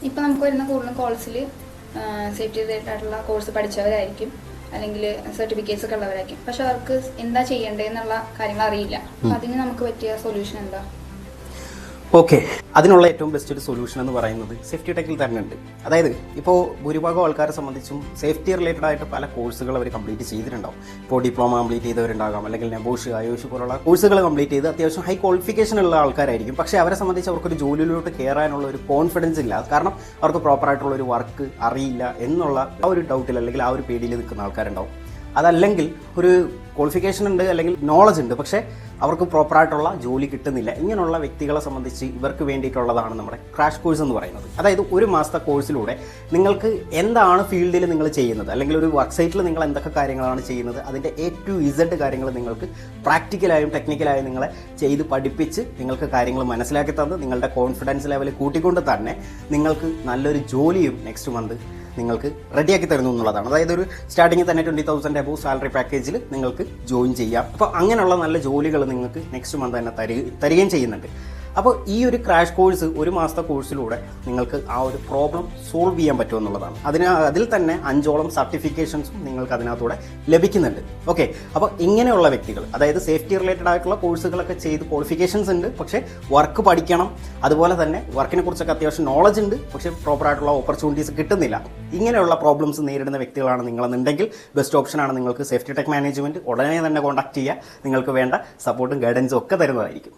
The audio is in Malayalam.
ഇപ്പൊ നമുക്ക് വരുന്ന കൂടുതലും കോഴ്സിൽ സേഫ്റ്റി റിലേറ്റഡ് ആയിട്ടുള്ള കോഴ്സ് പഠിച്ചവരായിരിക്കും, അല്ലെങ്കിൽ സർട്ടിഫിക്കറ്റ്സ് ഒക്കെ ഉള്ളവരായിരിക്കും. പക്ഷെ അവർക്ക് എന്താ ചെയ്യേണ്ടതെന്നുള്ള കാര്യങ്ങൾ അറിയില്ല. അപ്പൊ അതിന് നമുക്ക് പറ്റിയ സൊല്യൂഷൻ എന്താ? ഓക്കെ, അതിനുള്ള ഏറ്റവും ബെസ്റ്റ് ഒരു സൊല്യൂഷൻ എന്ന് പറയുന്നത് സേഫ്റ്റി ടെക്കിൽ തന്നെ ഉണ്ട്. അതായത് ഇപ്പോൾ ഭൂരിഭാഗം ആൾക്കാരെ സംബന്ധിച്ചും സേഫ്റ്റി റിലേറ്റഡ് ആയിട്ട് പല കോഴ്സുകൾ അവർ കംപ്ലീറ്റ് ചെയ്തിട്ടുണ്ടാവും. ഇപ്പോൾ ഡിപ്ലോമ കംപ്ലീറ്റ് ചെയ്തവരുണ്ടാകാം, അല്ലെങ്കിൽ നെബോഷ് ആയോഷ് പോലുള്ള കോഴ്സുകൾ കംപ്ലീറ്റ് ചെയ്ത് അത്യാവശ്യം ഹൈ ക്വാളിഫിക്കേഷൻ ഉള്ള ആൾക്കാരായിരിക്കും. പക്ഷേ അവരെ സംബന്ധിച്ച് അവർക്കൊരു ജോലിയിലോട്ട് കയറാനുള്ള ഒരു കോൺഫിഡൻസ് ഇല്ല. കാരണം അവർക്ക് പ്രോപ്പറായിട്ടുള്ള ഒരു വർക്ക് അറിയില്ല എന്നുള്ള ആ ഒരു ഡൗട്ടിൽ അല്ലെങ്കിൽ ആ ഒരു പേടിയിൽ നിൽക്കുന്ന ആൾക്കാരുണ്ടാവും. അതല്ലെങ്കിൽ ഒരു ക്വാളിഫിക്കേഷൻ ഉണ്ട്, അല്ലെങ്കിൽ നോളജ് ഉണ്ട്, പക്ഷേ അവർക്ക് പ്രോപ്പറായിട്ടുള്ള ജോലി കിട്ടുന്നില്ല. ഇങ്ങനെയുള്ള വ്യക്തികളെ സംബന്ധിച്ച് ഇവർക്ക് വേണ്ടിയിട്ടുള്ളതാണ് നമ്മുടെ ക്രാഷ് കോഴ്സ് എന്ന് പറയുന്നത്. അതായത് ഒരു മാസത്തെ കോഴ്സിലൂടെ നിങ്ങൾക്ക് എന്താണ് ഫീൽഡിൽ നിങ്ങൾ ചെയ്യുന്നത്, അല്ലെങ്കിൽ ഒരു വർക്ക് സൈറ്റിൽ നിങ്ങൾ എന്തൊക്കെ കാര്യങ്ങളാണ് ചെയ്യുന്നത്, അതിൻ്റെ A to Z കാര്യങ്ങൾ നിങ്ങൾക്ക് പ്രാക്ടിക്കലായും ടെക്നിക്കലായും നിങ്ങളെ ചെയ്ത് പഠിപ്പിച്ച് നിങ്ങൾക്ക് കാര്യങ്ങൾ മനസ്സിലാക്കി തന്ന് നിങ്ങളുടെ കോൺഫിഡൻസ് ലെവൽ കൂട്ടിക്കൊണ്ട് തന്നെ നിങ്ങൾക്ക് നല്ലൊരു ജോലിയും നെക്സ്റ്റ് മന്ത് നിങ്ങൾക്ക് റെഡിയാക്കി തരുന്നു എന്നുള്ളതാണ്. അതായത് ഒരു സ്റ്റാർട്ടിങ്ങിൽ തന്നെ 20,000 എബോവ് സാലറി പാക്കേജിൽ നിങ്ങൾക്ക് ജോയിൻ ചെയ്യാം. അപ്പോൾ അങ്ങനെയുള്ള നല്ല ജോലികൾ നിങ്ങൾക്ക് നെക്സ്റ്റ് മന്ത് തന്നെ തരികയും ചെയ്യുന്നുണ്ട്. അപ്പോൾ ഈ ഒരു ക്രാഷ് കോഴ്സ്, ഒരു മാസത്തെ കോഴ്സിലൂടെ നിങ്ങൾക്ക് ആ ഒരു പ്രോബ്ലം സോൾവ് ചെയ്യാൻ പറ്റുമെന്നുള്ളതാണ്. അതിൽ തന്നെ 5ഓളം സർട്ടിഫിക്കേഷൻസും നിങ്ങൾക്ക് അതിനകത്തൂടെ ലഭിക്കുന്നുണ്ട്. ഓക്കെ, അപ്പോൾ ഇങ്ങനെയുള്ള വ്യക്തികൾ, അതായത് സേഫ്റ്റി റിലേറ്റഡ് ആയിട്ടുള്ള കോഴ്സുകളൊക്കെ ചെയ്ത് ക്വാളിഫിക്കേഷൻസ് ഉണ്ട്, പക്ഷേ വർക്ക് പഠിക്കണം, അതുപോലെ തന്നെ വർക്കിനെ കുറിച്ചൊക്കെ അത്യാവശ്യം നോളജ് ഉണ്ട്, പക്ഷേ പ്രോപ്പറായിട്ടുള്ള ഓപ്പർച്യൂണിറ്റീസ് കിട്ടുന്നില്ല, ഇങ്ങനെയുള്ള പ്രോബ്ലംസ് നേരിടുന്ന വ്യക്തികളാണ് നിങ്ങളെന്നുണ്ടെങ്കിൽ ബെസ്റ്റ് ഓപ്ഷനാണ് നിങ്ങൾക്ക് സേഫ്റ്റി ടെക് മാനേജ്മെൻറ്റ്. ഉടനെ തന്നെ കോൺടാക്ട് ചെയ്യുക. നിങ്ങൾക്ക് വേണ്ട സപ്പോർട്ടും ഗൈഡൻസും ഒക്കെ തരുന്നതായിരിക്കും.